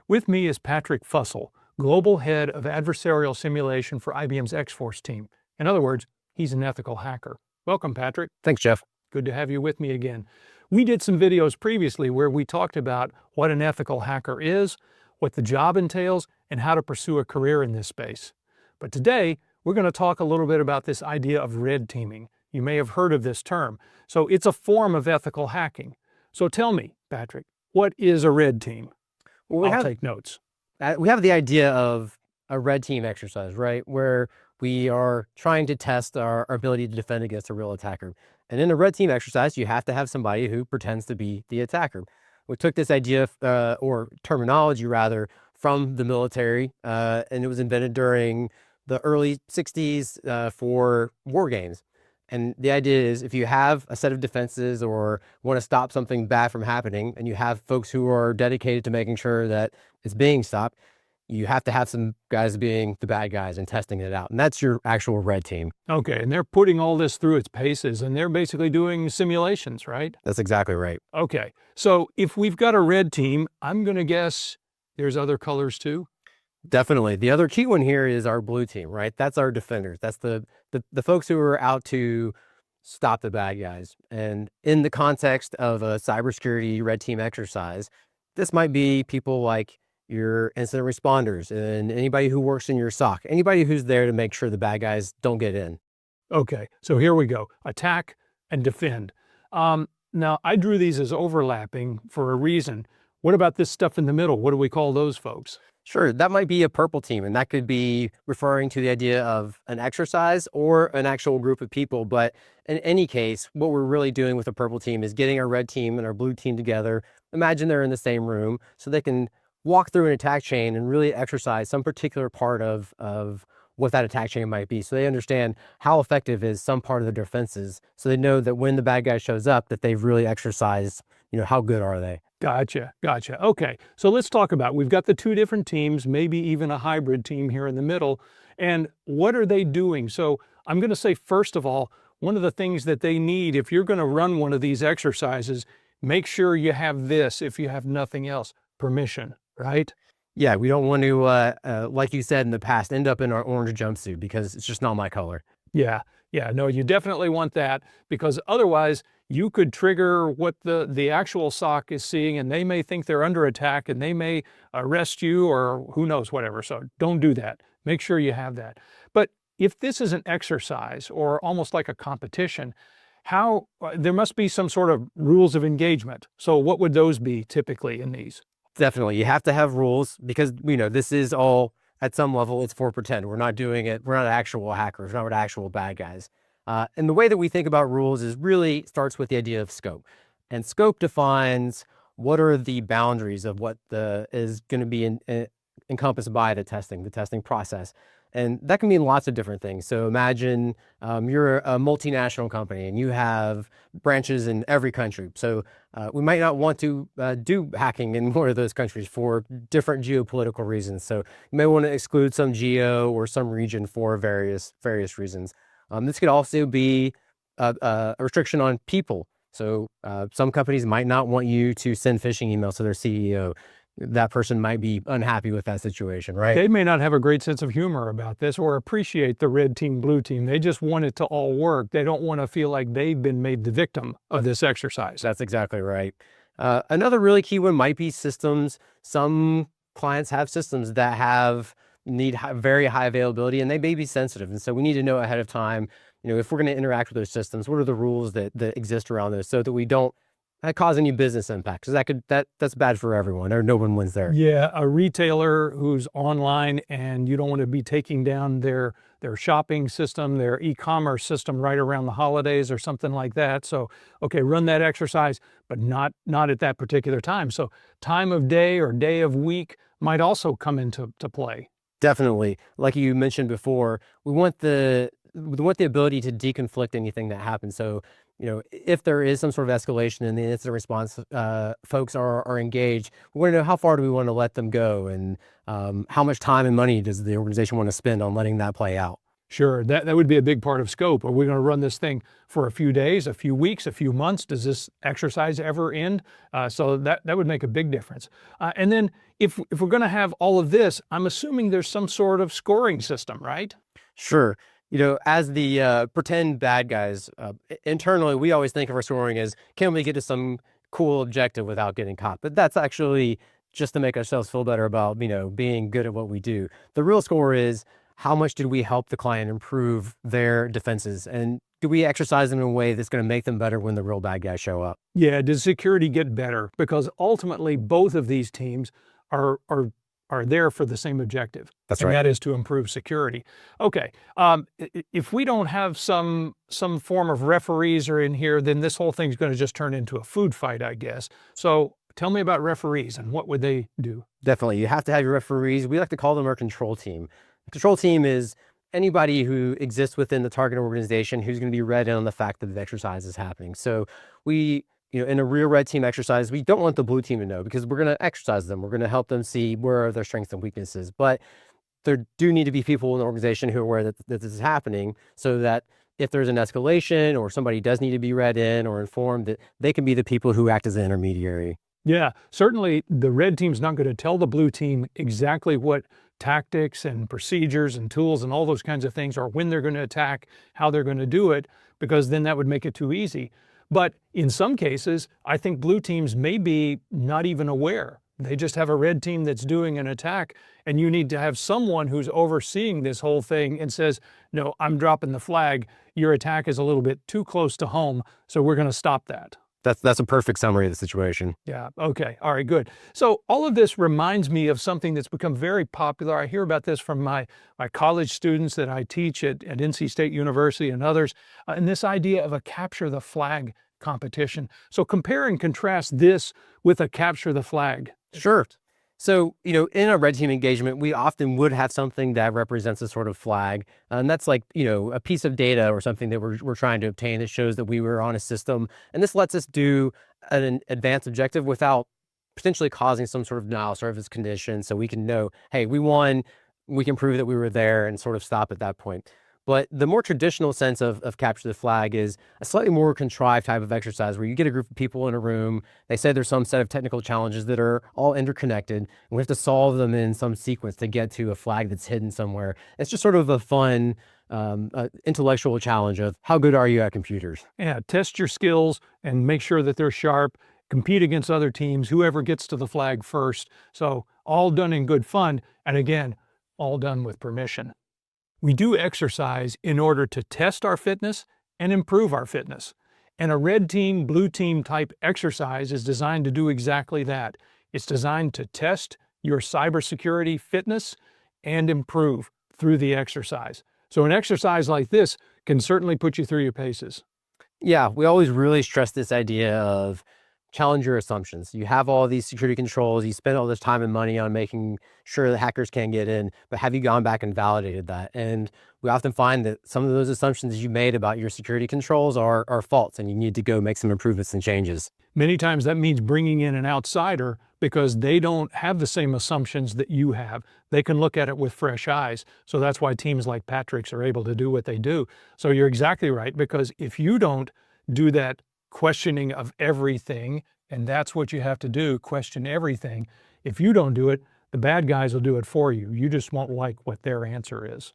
With me is Patrick Fussell, Global Head of Adversarial Simulation for IBM's X-Force team. In other words, he's an ethical hacker. Welcome, Patrick. Thanks, Jeff. Good to have you with me again. We did some videos previously where we talked about what an ethical hacker is, what the job entails, and how to pursue a career in this space. But today, we're going to talk a little bit about this idea of red teaming. You may have heard of this term. So it's a form of ethical hacking. So tell me, Patrick, what is a red team? Well, I'll take notes. We have the idea of a red team exercise, right? Where we are trying to test our ability to defend against a real attacker. And in a red team exercise, you have to have somebody who pretends to be the attacker. We took this idea, or terminology rather, from the military, and it was invented during the early 60s for war games. And the idea is if you have a set of defenses or want to stop something bad from happening, and you have folks who are dedicated to making sure that it's being stopped, you have to have some guys being the bad guys and testing it out. And that's your actual red team. Okay, and they're putting all this through its paces, and they're basically doing simulations, right? That's exactly right. Okay, so if we've got a red team, I'm going to guess there's other colors too? Definitely. The other key one here is our blue team, right? That's our defenders. That's the folks who are out to stop the bad guys. And in the context of a cybersecurity red team exercise, this might be people like your incident responders and anybody who works in your SOC, anybody who's there to make sure the bad guys don't get in. Okay, so here we go. Attack and defend. Now, I drew these as overlapping for a reason. What about this stuff in the middle? What do we call those folks? Sure, that might be a purple team, and that could be referring to the idea of an exercise or an actual group of people. But in any case, what we're really doing with a purple team is getting our red team and our blue team together. Imagine they're in the same room so they can walk through an attack chain and really exercise some particular part of what that attack chain might be. So they understand how effective is some part of the defenses. So they know that when the bad guy shows up, that they've really exercised, how good are they? Gotcha. Okay, so let's talk about, we've got the two different teams, maybe even a hybrid team here in the middle, and what are they doing? So I'm going to say, first of all, one of the things that they need, if you're going to run one of these exercises, make sure you have this, if you have nothing else, permission, right? Yeah, we don't want to, like you said in the past, end up in our orange jumpsuit because it's just not my color. Yeah, no, you definitely want that, because otherwise you could trigger what the actual SOC is seeing, and they may think they're under attack and they may arrest you or who knows, whatever. So don't do that. Make sure you have that. But if this is an exercise or almost like a competition, there must be some sort of rules of engagement. So what would those be typically in these? Definitely. You have to have rules because, this is all at some level, it's for pretend. We're not doing it. We're not actual hackers. We're not actual bad guys. And the way that we think about rules is really starts with the idea of scope. And scope defines what are the boundaries of what is going to be encompassed by the testing process. And that can mean lots of different things. So imagine you're a multinational company and you have branches in every country. So we might not want to do hacking in one of those countries for different geopolitical reasons. So you may want to exclude some geo or some region for various reasons. This could also be a restriction on people. So some companies might not want you to send phishing emails to their CEO. That person might be unhappy with that situation, right? They may not have a great sense of humor about this or appreciate the red team, blue team. They just want it to all work. They don't want to feel like they've been made the victim of this exercise. That's exactly right. Another really key one might be systems. Some clients have systems that need very high availability, and they may be sensitive. And so we need to know ahead of time, if we're going to interact with those systems, what are the rules that exist around those so that we don't cause any business impact, because that's bad for everyone, or no one wins there. Yeah, a retailer who's online and you don't want to be taking down their shopping system, their e-commerce system right around the holidays or something like that. So, okay, run that exercise, but not at that particular time. So time of day or day of week might also come into play. Definitely. Like you mentioned before, we want the ability to deconflict anything that happens. So, if there is some sort of escalation in the incident response, folks are engaged, we want to know how far do we want to let them go, and how much time and money does the organization want to spend on letting that play out. Sure, that would be a big part of scope. Are we going to run this thing for a few days, a few weeks, a few months? Does this exercise ever end? So that would make a big difference. And then if we're going to have all of this, I'm assuming there's some sort of scoring system, right? Sure. As the pretend bad guys, internally, we always think of our scoring as, can we get to some cool objective without getting caught? But that's actually just to make ourselves feel better about, being good at what we do. The real score is, how much did we help the client improve their defenses? And do we exercise them in a way that's going to make them better when the real bad guys show up? Yeah, does security get better? Because ultimately, both of these teams are there for the same objective. That's and right. that is to improve security. Okay, if we don't have some form of referees are in here, then this whole thing's going to just turn into a food fight, I guess. So tell me about referees and what would they do? Definitely. You have to have your referees. We like to call them our control team. The control team is anybody who exists within the target organization who's going to be read in on the fact that the exercise is happening. So we, in a real red team exercise, we don't want the blue team to know, because we're going to exercise them. We're going to help them see where are their strengths and weaknesses. But there do need to be people in the organization who are aware that this is happening, so that if there's an escalation or somebody does need to be read in or informed, that they can be the people who act as an intermediary. Yeah, certainly the red team's not going to tell the blue team exactly what tactics and procedures and tools and all those kinds of things are, when they're going to attack, how they're going to do it, because then that would make it too easy. But in some cases, I think blue teams may be not even aware. They just have a red team that's doing an attack, and you need to have someone who's overseeing this whole thing and says, no, I'm dropping the flag. Your attack is a little bit too close to home, so we're going to stop that. That's a perfect summary of the situation. Yeah. Okay. All right, good. So all of this reminds me of something that's become very popular. I hear about this from my college students that I teach at NC State University and others, and this idea of a capture the flag competition. So compare and contrast this with a capture the flag. Sure. So, in a red team engagement, we often would have something that represents a sort of flag. And that's like, a piece of data or something that we're trying to obtain that shows that we were on a system. And this lets us do an advanced objective without potentially causing some sort of denial of service condition. So we can know, hey, we won, we can prove that we were there and sort of stop at that point. But the more traditional sense of capture the flag is a slightly more contrived type of exercise, where you get a group of people in a room. They say there's some set of technical challenges that are all interconnected, and we have to solve them in some sequence to get to a flag that's hidden somewhere. It's just sort of a fun intellectual challenge of, how good are you at computers? Yeah, test your skills and make sure that they're sharp. Compete against other teams, whoever gets to the flag first. So all done in good fun, and again, all done with permission. We do exercise in order to test our fitness and improve our fitness. And a red team, blue team type exercise is designed to do exactly that. It's designed to test your cybersecurity fitness and improve through the exercise. So an exercise like this can certainly put you through your paces. Yeah, we always really stress this idea of challenge your assumptions. You have all these security controls, you spend all this time and money on making sure that hackers can't get in, but have you gone back and validated that? And we often find that some of those assumptions you made about your security controls are false, and you need to go make some improvements and changes. Many times that means bringing in an outsider, because they don't have the same assumptions that you have. They can look at it with fresh eyes. So that's why teams like Patrick's are able to do what they do. So you're exactly right, because if you don't do that questioning of everything, and that's what you have to do, question everything. If you don't do it, the bad guys will do it for you. You just won't like what their answer is.